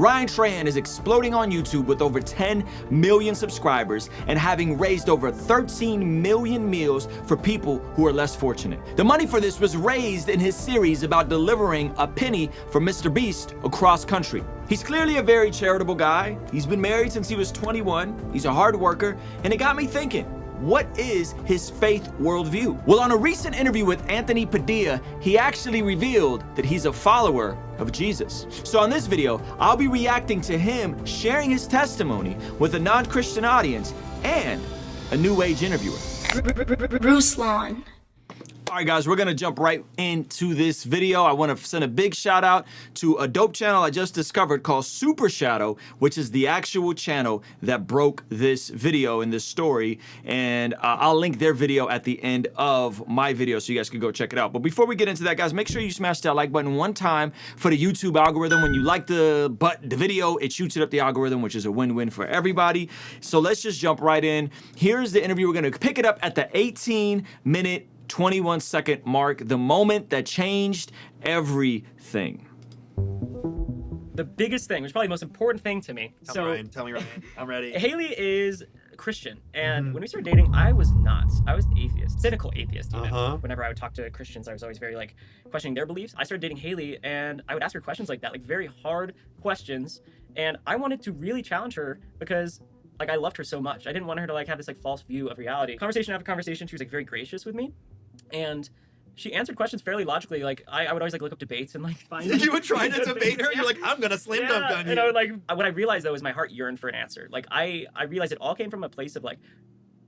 Ryan Tran is exploding on YouTube with over 10 million subscribers and having raised over 13 million meals for people who are less fortunate. The money for this was raised in his series about delivering a penny for Mr. Beast across country. He's clearly a very charitable guy. He's been married since he was 21. He's a hard worker, and it got me thinking, what is his faith worldview? Well, on a recent interview with Anthony Padilla, he actually revealed that he's a follower of Jesus. So on this video, I'll be reacting to him sharing his testimony with a non-Christian audience and a New Age interviewer. Ruslan. All right, guys, we're gonna jump right into this video. I wanna send a big shout out to a dope channel I just discovered called Super Shadow, which is the actual channel that broke this video and this story. And I'll link their video at the end of my video so you guys can go check it out. But before we get into that, guys, make sure you smash that like button one time for the YouTube algorithm. When you like the video, it shoots it up the algorithm, which is a win-win for everybody. So let's just jump right in. Here's the interview. We're gonna pick it up at the 18-minute 21-second mark, the moment that changed everything. The biggest thing, which is probably the most important thing to me. Tell me, Ryan. I'm ready. Haley is Christian, and when we started dating, I was not. I was atheist, cynical atheist even. Whenever I would talk to Christians, I was always very like questioning their beliefs. I started dating Haley, and I would ask her questions like that, like very hard questions, and I wanted to really challenge her because like I loved her so much. I didn't want her to like have this like false view of reality. Conversation after conversation, she was like very gracious with me. And she answered questions fairly logically. Like I would always like look up debates and like find. You would try to debate her. You're like, I'm gonna slam dunk on you. And I would like. What I realized though is my heart yearned for an answer. Like I realized it all came from a place of like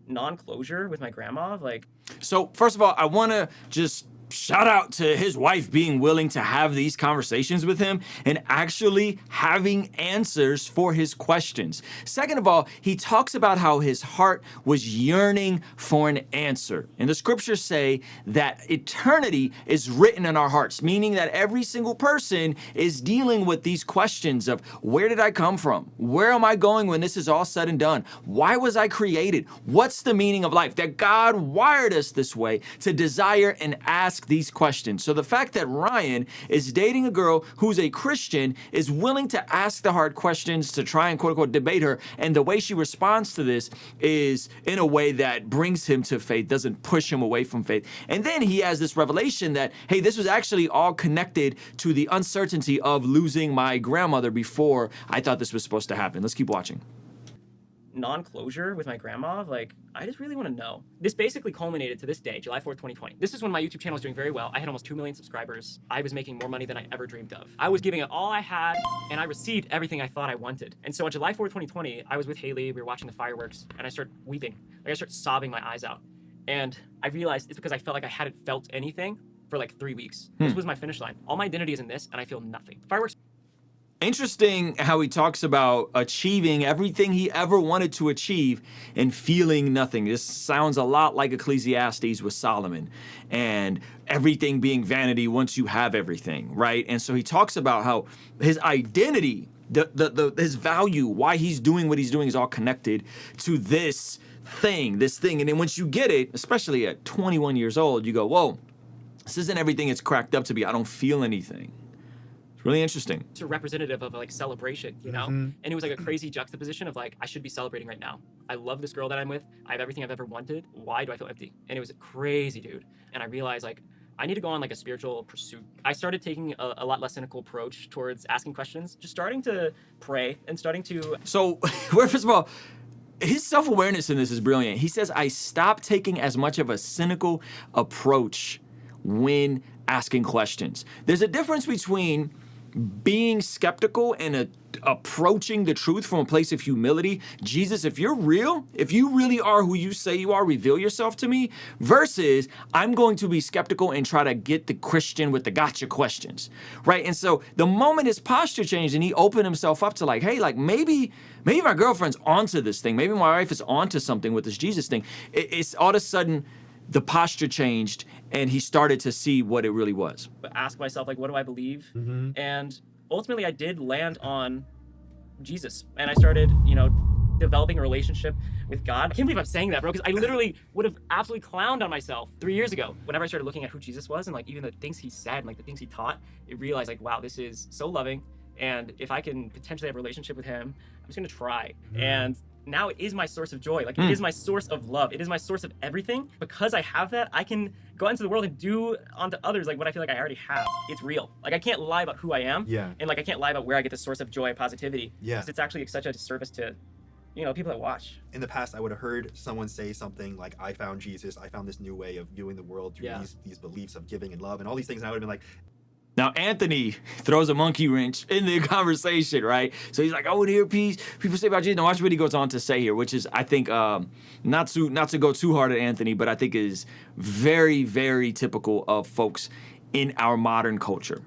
non-closure with my grandma. Like. So first of all, I want to just shout out to his wife being willing to have these conversations with him and actually having answers for his questions. Second of all, he talks about how his heart was yearning for an answer. And the scriptures say that eternity is written in our hearts, meaning that every single person is dealing with these questions of where did I come from? Where am I going when this is all said and done? Why was I created? What's the meaning of life? That God wired us this way to desire and ask these questions. So the fact that Ryan is dating a girl who's a Christian, is willing to ask the hard questions to try and quote unquote debate her, and the way she responds to this is in a way that brings him to faith, doesn't push him away from faith. And then he has this revelation that, hey, this was actually all connected to the uncertainty of losing my grandmother before I thought this was supposed to happen. Let's keep watching. Non-closure with my grandma, like I just really want to know. This basically culminated to this day, July 4th, 2020. This is when my YouTube channel was doing very well. I had almost 2 million subscribers. I was making more money than I ever dreamed of. I was giving it all I had, and I received everything I thought I wanted. And so on July 4th, 2020, I was with Haley, we were watching the fireworks, and I started weeping. Like I started sobbing my eyes out. And I realized it's because I felt like I hadn't felt anything for like 3 weeks. This was my finish line. All my identity is in this, and I feel nothing. Fireworks. Interesting how he talks about achieving everything he ever wanted to achieve and feeling nothing. This sounds a lot like Ecclesiastes with Solomon and everything being vanity once you have everything, right? And so he talks about how his identity, his value, why he's doing what he's doing is all connected to this thing. And then once you get it, especially at 21 years old, you go, whoa, this isn't everything it's cracked up to be. I don't feel anything. Really interesting. It's a representative of like celebration, you know? And it was like a crazy juxtaposition of like, I should be celebrating right now. I love this girl that I'm with. I have everything I've ever wanted. Why do I feel empty? And it was crazy, dude. And I realized like, I need to go on like a spiritual pursuit. I started taking a lot less cynical approach towards asking questions, just starting to pray and starting to... So, first of all, his self-awareness in this is brilliant. He says, I stopped taking as much of a cynical approach when asking questions. There's a difference between being skeptical and approaching the truth from a place of humility. Jesus, if you're real, if you really are who you say you are, reveal yourself to me, versus I'm going to be skeptical and try to get the Christian with the gotcha questions, right? And so the moment his posture changed and he opened himself up to like, hey, like maybe my girlfriend's onto this thing. Maybe my wife is onto something with this Jesus thing. It's all of a sudden the posture changed and he started to see what it really was. But ask myself, like, what do I believe? And ultimately I did land on Jesus. And I started, you know, developing a relationship with God. I can't believe I'm saying that, bro, because I literally would have absolutely clowned on myself 3 years ago. Whenever I started looking at who Jesus was and like even the things he said and like the things he taught, it realized like, wow, this is so loving And if I can potentially have a relationship with him, I'm just gonna try. And now it is my source of joy. Like it is my source of love. It is my source of everything. Because I have that, I can go out into the world and do onto others like what I feel like I already have. It's real. Like I can't lie about who I am. Yeah. And like I can't lie about where I get the source of joy and positivity. Yeah. Because it's actually such a disservice to, you know, people that watch. In the past, I would have heard someone say something like, I found Jesus, I found this new way of viewing the world through these beliefs of giving and love and all these things, and I would have been like, Now, Anthony throws a monkey wrench in the conversation, right? So he's like, I would hear people say about Jesus. Now watch what he goes on to say here, which is, I think, not to go too hard at Anthony, but I think is very, very typical of folks in our modern culture.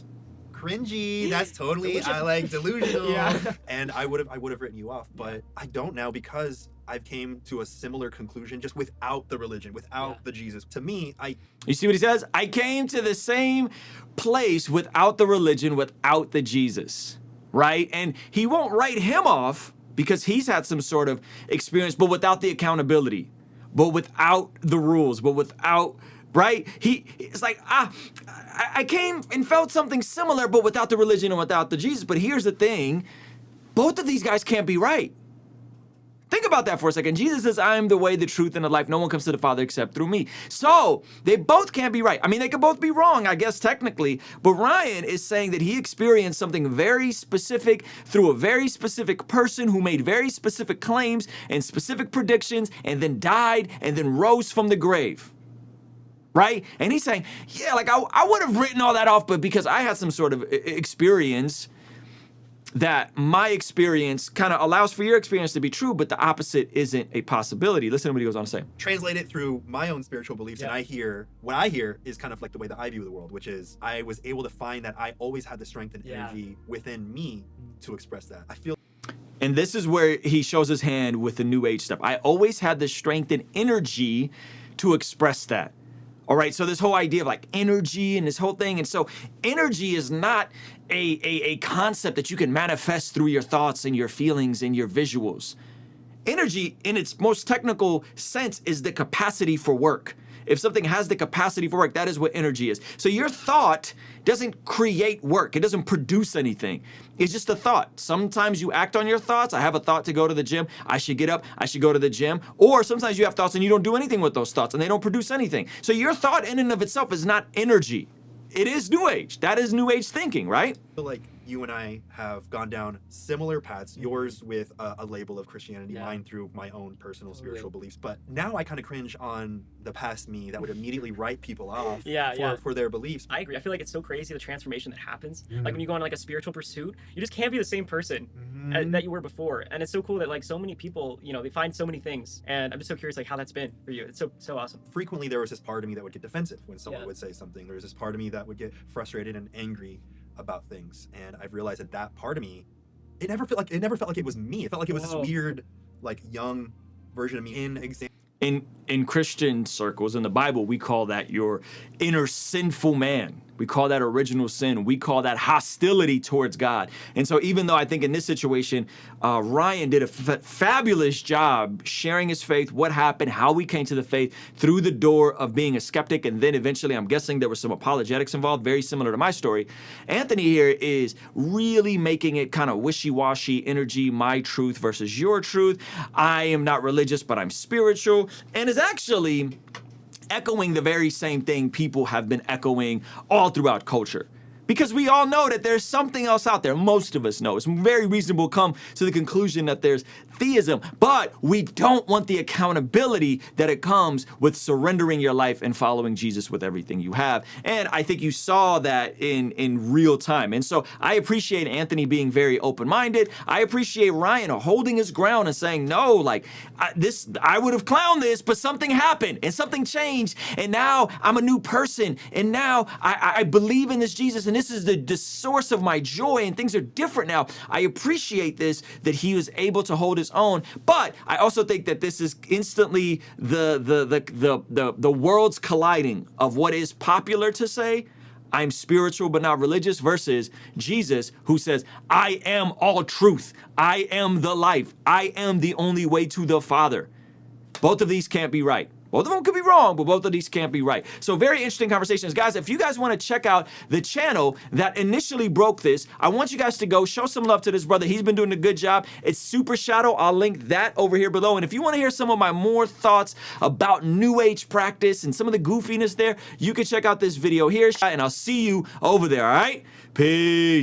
cringy, that's totally, I like delusional. And I would have written you off, but I don't now because I've came to a similar conclusion just without the religion, without the Jesus. To me, You see what he says? I came to the same place without the religion, without the Jesus, right? And he won't write him off because he's had some sort of experience, but without the accountability, but without the rules, but without, right? It's like, I came and felt something similar, but without the religion and without the Jesus. But here's the thing, both of these guys can't be right. Think about that for a second. Jesus says, I am the way, the truth, and the life. No one comes to the Father except through me. So they both can't be right. I mean, they could both be wrong, I guess, technically. But Ryan is saying that he experienced something very specific through a very specific person who made very specific claims and specific predictions and then died and then rose from the grave. Right? And he's saying, yeah, like I would have written all that off, but because I had some sort of experience, that my experience kind of allows for your experience to be true, but the opposite isn't a possibility. Listen to what he goes on to say. translate it through my own spiritual beliefs, and what I hear is kind of like the way that I view the world, which is I was able to find that I always had the strength and energy within me to express that. I feel. And this is where he shows his hand with the new age stuff. I always had the strength and energy to express that. All right, so this whole idea of like energy and this whole thing. And so energy is not a concept that you can manifest through your thoughts and your feelings and your visuals. Energy, in its most technical sense, is the capacity for work. If something has the capacity for work, that is what energy is. So your thought doesn't create work. It doesn't produce anything. It's just a thought. Sometimes you act on your thoughts. I have a thought to go to the gym. I should get up. I should go to the gym. Or sometimes you have thoughts and you don't do anything with those thoughts and they don't produce anything. So your thought in and of itself is not energy. It is New Age. That is New Age thinking, right? I feel like you and I have gone down similar paths, yours with a label of Christianity, mine through my own personal spiritual beliefs. But now I kind of cringe on the past me that would immediately write people off for their beliefs. I agree. I feel like it's so crazy the transformation that happens. Like when you go on like a spiritual pursuit, you just can't be the same person that you were before. And it's so cool that like so many people, you know, they find so many things. And I'm just so curious like how that's been for you. It's so awesome. Frequently there was this part of me that would get defensive when someone would say something. There was this part of me that would get frustrated and angry about things, and I've realized that part of me, it never felt like it was me. It felt like it was this weird, like young version of me. In Christian circles, in the Bible, we call that your inner sinful man. We call that original sin. We call that hostility towards God. And so even though I think in this situation, Ryan did a fabulous job sharing his faith, what happened, how we came to the faith through the door of being a skeptic. And then eventually, I'm guessing there was some apologetics involved, very similar to my story. Anthony here is really making it kind of wishy-washy energy, my truth versus your truth. I am not religious, but I'm spiritual. And is actually echoing the very same thing people have been echoing all throughout culture. Because we all know that there's something else out there. Most of us know. It's very reasonable to come to the conclusion that there's theism, but we don't want the accountability that it comes with surrendering your life and following Jesus with everything you have. And I think you saw that in real time. And so I appreciate Anthony being very open-minded. I appreciate Ryan holding his ground and saying, no, like I would have clowned this, but something happened and something changed. And now I'm a new person. And now I believe in this Jesus. And this is the source of my joy, and things are different now. I appreciate this, that he was able to hold his own. But I also think that this is instantly the worlds colliding of what is popular to say, I'm spiritual but not religious, versus Jesus, who says, I am all truth. I am the life. I am the only way to the Father. Both of these can't be right. Both of them could be wrong, but both of these can't be right. So very interesting conversations. Guys, if you guys want to check out the channel that initially broke this, I want you guys to go show some love to this brother. He's been doing a good job. It's Super Shadow. I'll link that over here below. And if you want to hear some of my more thoughts about New Age practice and some of the goofiness there, you can check out this video here. And I'll see you over there, all right? Peace.